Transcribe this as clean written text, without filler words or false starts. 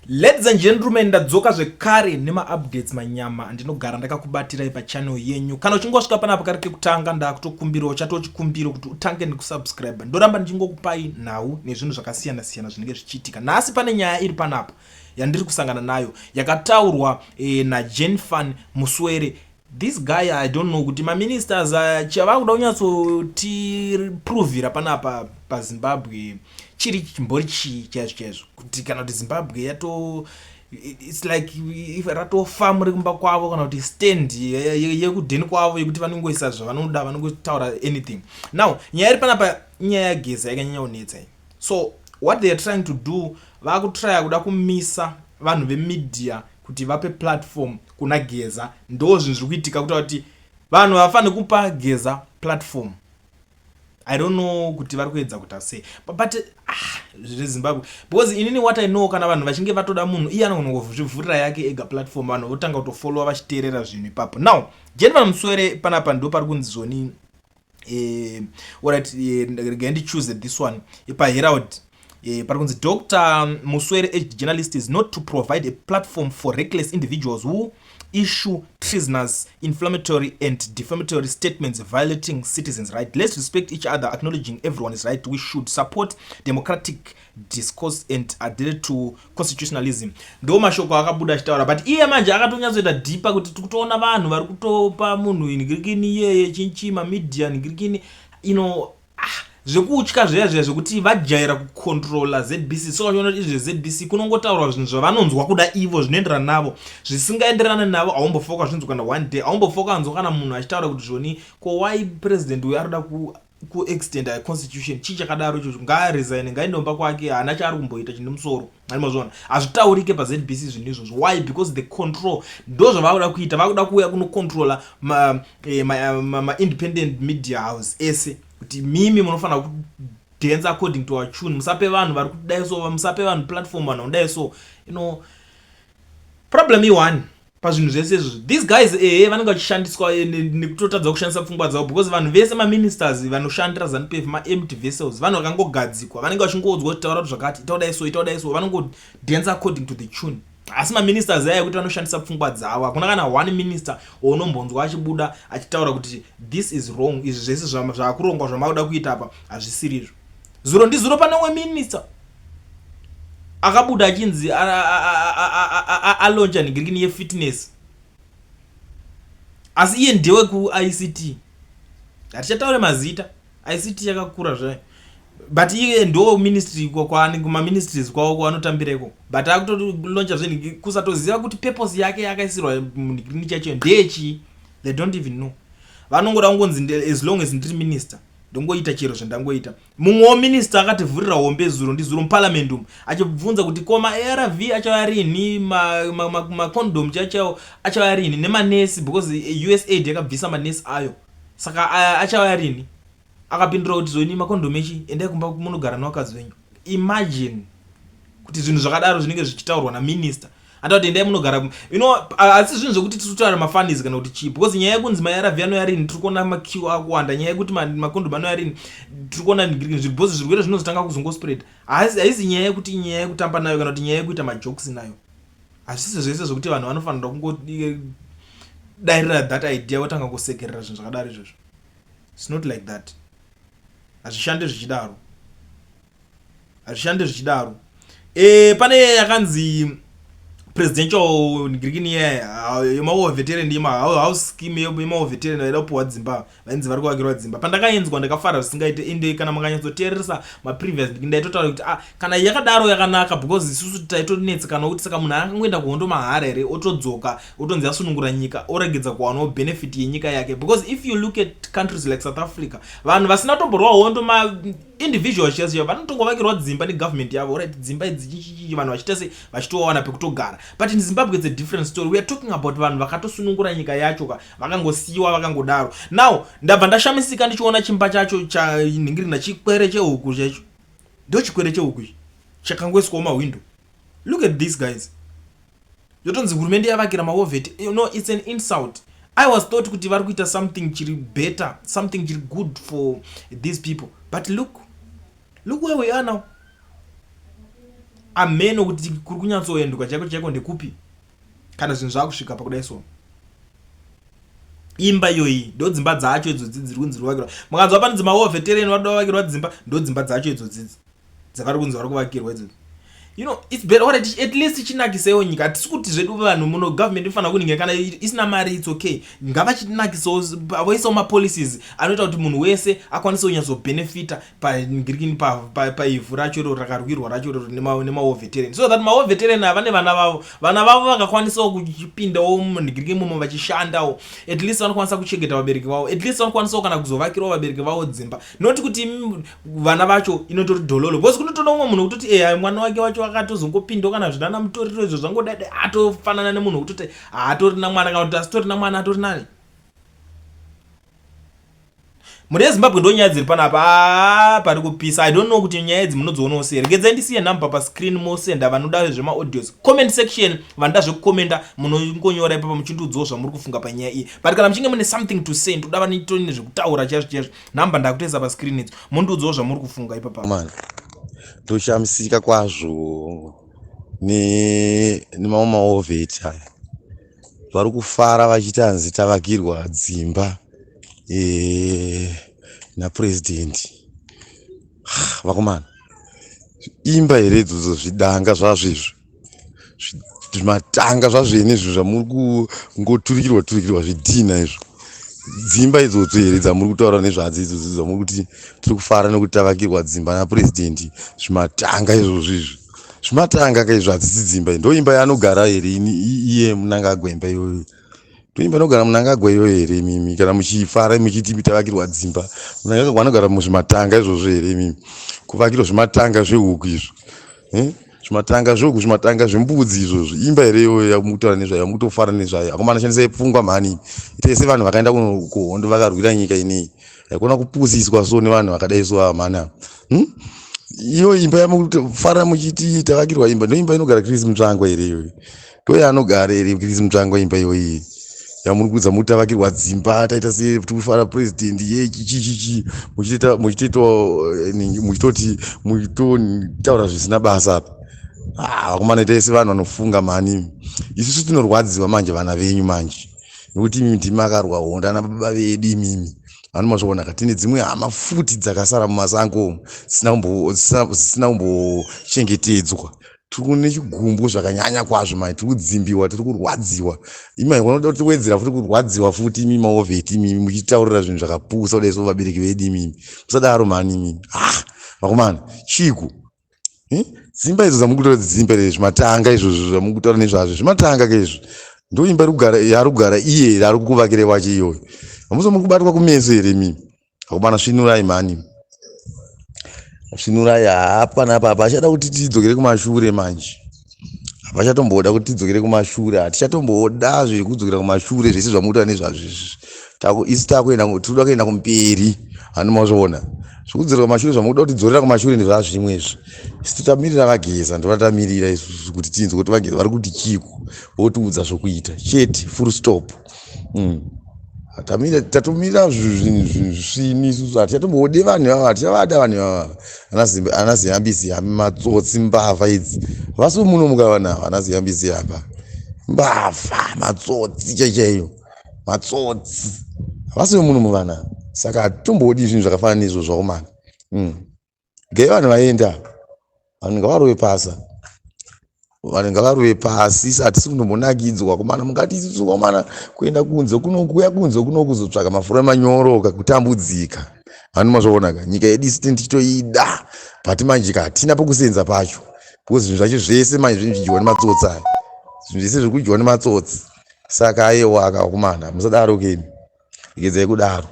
Ladies and gentlemen, ndadzoka zvekare nema-updates manyama andinogara ndakakubatirai pachannel yenyu. Kana uchingosvika panapa kari kekutanga ndakutokumbirawo chatochikumbiro kuti utange nekusubscribe. Ndoramba ndichingokupai nhau nezvinhu zvakasiyana-siyana zvinenge zvichiitika. Nhasi pane nyaya iri panapa yandiri kusangana nayo yakataurwa naJenfan Muswere. This guy I don't know kuti ma-ministers chavakuda kunyatsotiprovira panapa paZimbabwe chiri chimbori chaizvo kuti kana kuti Zimbabwe it's like if ratofa muri kumba kwavo kana kuti stand yekudheni kwavo yekuti vanongoisa zvavanoda vanongotaura anything. Now nyaya iri panapa nyaya yaGeza yakanyanya kunetsa. So what they are trying to do vakutrya kuda kumisa vanhu vemedia kuti vape platform kuna Geza. Ndo zvinhu zviri kuitika kuti vanhu vafanire kupa Geza platform. I don't know kuti vari kuedza kuti sei, but Zimbabwe, because inini what I know kana vanhu vachinge vatoda munhu iye anongovhurira yake ega platform, vanhu votanga kutofollowa vachiteerera zvinhu ipapo. Now Jennifer Muswere panapa ndo pari kunzi zoni alright, regai choose this one paHerald. Pari kunzi Dr. Muswere urged journalists not to provide a platform for reckless individuals who issue treasonous, inflammatory and defamatory statements violating citizens' rights. Let's respect each other, acknowledging everyone's right. We should support democratic discourse and adhere to constitutionalism. Ndo mashoko akabuda achitaura, but iye manje akatonyatsoita deeper kuti tikutoona vanhu vari kutopa munhu inigirikini yeye chinchima media nigirikini zvekutya zveya zvekuti vajaira kucontrola ZBC. So vachiona izve ZBC kunongotaurwa zvinhu zvavanonzwa kuda ivo zvinoenderana navo, zvisingaenderana navo haumbofoka zvinzwa kana one day, haumbofoka anzwa kana munhu achitaura kuti zvoni ko why president uyu arida kuextend constitution chii chakadaro ichocho, ngaaresign, ngaendomba kwake, haana chaari kumboita chine musoro. Animazvona hazvitaurike paZBC zvinhu izvozvo. Why? Because the control ndo zvavakuda kuita, vakuda kuuya kunocontrola ma-independent media house ese kuti mimi munofanira kudance according to our tune, musape vanhu vari kudai so, musape vanhu platform vanhu kudai so. Problem i1 pazvinhu zvese izvozvo, these guys vanenge vachishandiswa nekutotadza kushandisa pfungwa dzavo, because vanhu vese ma-ministers vanoshandira Zanupf ma-empty vessels, vanhu vakangogadzikwa, vanenge vachingodzwa kuti taura zvakati, itaudai so, vanongodance according to the tune. Asi ma-ministers aya kuti vanoshandisa pfungwa dzavo, hakuna kana one minister unombonzwa achibuda achitaura kuti this is wrong, izvi zvese zvaakurongwa zvamakuda kuita apa hazvisirizvo. Zuro ndizuro pane umwe minister akabuda achinzi alonja nigirikini yefitness, asi iye ndewe kuICT. Hatichataure mazita, ICT yakakura zvayo, but iye ndo ministry kuma-ministries kwavo kwavanotambireko, but akutolonja zvinhu kusatoziva kuti purpose yake yakaisirwa munigirikini chacho ndechi. They don't even know. Vanongoda kungonzi as long as ndiri minister ndongoita chero zvandangoita. Mumwewo minister akativhurira hombe zuro ndizuro muparliament umu achibvunza kuti koma ARV achava rini, macondom chacho achava rini, nemanesi, because USAID yakabvisa manesi ayo, saka achava rini. Akapindura kuti zoni macondom echi endai kumba munogara nevakadzi venyu. Imagine kuti zvinhu zvakadaro zvinenge zvichitaurwa naminister. Anda kuti endai munogara, asi zvinhu zvokuti tirikutaura mafundis kana kuti chii, because nyaya yekunzi ma-ARV anoya rini tirikuona makiu akuwanda, nyaya yekuti macondom anoya rini tirikuona zviribhozi zvirwere zvinozotanga kuzongospread. Haisi nyaya yekuti nyaya yekutamba nayo kana kuti nyaya yekuita majokes nayo. Hazvisi zvese zvokuti vanhu vanofanira kungodairira that idea votanga kusekerera zvinhu zvakadaro izvozvo. It's not like that. Hazvishande zvichidaro. Pane yakanzi presidential nigirikini yemawo veteran house scheme yemawo veteran yaidapuwa dzimba, vainzi vari kuvakirwa dzimba. Pandakaenzwa ndakafara zvisingaite, ende kana makanyatsoteeresa maprevious ndaitotaura kuti kana yakadaro yakanaka, because isusu taitonetsa kana kuti saka munhu akangoenda kuhondo mahara here otodzoka otonzi asunungura nyika oregedza kuwanawo benefit yenyika yake. Because if you look at countries like South Africa, vanhu vasina tomborwa hondo individual shares vanotongovakirwa dzimba negovernment yavo, right? Dzimba idzi vanhu vachitese vachitowana pekutogara. But in Zimbabwe it's a different story. We are talking about vanhu vakatosunungura nyika yacho, vakangosiyiwa vakangodaro. Now ndabva ndashamisika ndichiona chimba chacho chaningirina chikwere chehuku chacho, ndo chikwere chehuku chakangoiswawo mawindo. Look at these guys. Yotonzi hurumende yavakira mawovheti. It's an insult. I was thought kuti vari kuita something chiri better, something chiri good for these people, but look where we are now. ameno kuti kuri kunyatsoendwa chaiko ndekupi kana zvinhu zvakusvika pakudai so. Imba iyoyi ndo dzimba dzacho idzodzi dziri kunzi vakirwa. Mukanzwa pane dzimba veterani vanoda vakirwa dzimba ndo dzimba dzacho idzodzi dzavari kunzi vari kuvakirwa idzodzi. You know, it's better at least chinakisewo nyika. Hatisi kuti zvedu vanhu muno government ifana kuningira kana isina mari, it's okay. Ngava chinakisewo voisawo mapolicies anoita kuti munhu wese akwanise kunyatso benefita paivhu racho iro rakarwirwa racho iro nemawo veterani, so that mawo veterani vane vana vavo vakakwanisawo kuchipindawo munhigiriki imomo vachishandawo, at least vanokwanisa kuchengeta vabereki vavo, at least vanokwanisawo kana kuzovakirawo vabereki vavo dzimba, not kuti vana vacho inotori dhololo, because kunotoda umwe munhu kutoti mwana wake wacho akatozongopindawo kana zvinana mutoriro izvo zvangodai atofanana nemunhu kutoti hatorina mwana kana kuti asitorina mwana atori nani. Muri yeZimbabwe ndo nyaya dziri panapa pari kupisa. I don't know kuti nyaya idzi munodzionawo sei. Regedzai ndisiye number pascreen mosenda vanoda zvemaaudios. Comment section vanoda zvekukomenda munongonyora ipapo muchindudzawo zvamuri kufunga panyaya iyi. But kana muchinge mune something to say ndoda vanitoni zvekutaura chaizvo number ndakutoisa pascreen idzi mundudzawo zvamuri kufunga ipapo. Man, toshamisika kwazvo nemaoveti aya vari kufara vachiti hanzi tavakirwa dzimba napurezidendi. Vakomana, imba here idzodzo zvidanga zvazvo izvo, zvimatanga zvazvo nezvo zvamuri kungoturikirwa zvidhina izvo, dzimba idzodzo here dzamuri kutaura nezvadzo idzodzo dzamuri kuti tiri kufara nekuti tavakirwa dzimba napurezidendi, zvimatanga izvozvo izvo, zvimatanga kaizvo hadzisi dzimba. Ndo imba yaanogara here iye Munangagwa imba iyoyo? Toimba inogara Munangagwa iyoyo here mimi? Kana muchifara muchiti tavakirwa dzimba, Munangagwa anogara muzvimatanga izvozvo here mimi? Kuvakirwa zvimatanga zvehuku izvo, zvimatanga zvehuku, zvimatanga zvembudzi izvozvo, imba here iyoyo yamukutaura nezvayo, yamukutofara nezvayo? Akomana shandisai pfungwa mhani, itai sevanhu vakaenda kuhondo vakarwira nyika ineyi, haikona kupusiswa so nevanhu vakadai so amana. Iyo imba yamukutofara muchiti tavakirwa imba, ndo imba inogara Chris Mutsvangwa here iyoyo? Ndo yaanogara here Chris Mutsvangwa imba iyoyi yamuri kudza muti tavakirwa dzimba taita se tikufara president yechichichichi muchitotaura zvisina basa apa. Vakomana, itai sevanhu vanofunga mhani. Isusu tinorwadziwa manje vana venyu manje, nekuti imimi ndimi makarwa hondo ana baba vedu imimi vanomazvoona katine dzimwe hama futi dzakasara mumasango dzisina kumbochengetedzwa. Tiri kune chigumbu zvakanyanya kwazvo mai, tiri kudzimbiwa, tiri kurwadziwa. Imai vanoda kuti wedzera futi kurwadziwa futi imimi maovheti imimi muchitaurira zvinhu zvakapusa kudai so vabereki vedu imimi. Musadaro mhani imimi. Vakomana, chiku dzimba idzo dzamuri kutaura dzimba izvo zvimatanga izvozvo zvamuri kutaura nezvazvo, zvimatanga kaizvo ndo imba yaari kugara iye ari kukuvakire wacho iyoyo. Hamusi muri kubatwa kumeso here mimi? Vakomana, svinurai mhani, svinurai. Hapanapa hapachada kuti tidzokere kumashure manje, hapachatomboda kuti tidzokere kumashure, hatichatomboda zvekudzokera kumashure zvese zvamutaura nezvazvo. Isi tinoda kuenda kumberi, hanomazvoona zvekudzokera kumashure zvamukuda kuti tidzorera kumashure ndezvazvo zvimwezvo. Isi totamirira vageza, ndovatamirira isusu kuti tinzwe kuti vageza vari kuti chiku votiudza zvokuita chete, full stop. Tatomira zvinhu zvisvini isusu, hatichatombode vanhu ava, hatichavada vanhu ava ana ziyambisi hama matsotsi mbavha idzi. Vasi muno mukavanava ana ziyambisi hapa mbavha matsotsi chaichaio, matsotsi vasi muno muvana. Saka hatitombodi zvinhu zvakafanana nezvo zvakomana. Gai vanhu vaenda, vanhu ngavarove pasa, vanhu ngavarove pasi. Hatisi kundombonakidzwa komana, mungati isusu komana kuenda kunze kuya kunze kuno kuzotsvaka mafura manyoroka kutambudzika. Vanhu mazvaonaka nyika yedu isi tichitoida, but manje hatina pokusenza pacho, because zvinhu zvacho zvese manje zvinodyiwa nematsotsi aya, zvinhu zvese zviri kudyiwa nematsotsi. Saka aiwa akakomana, musadaro keni, regedzai kudaro.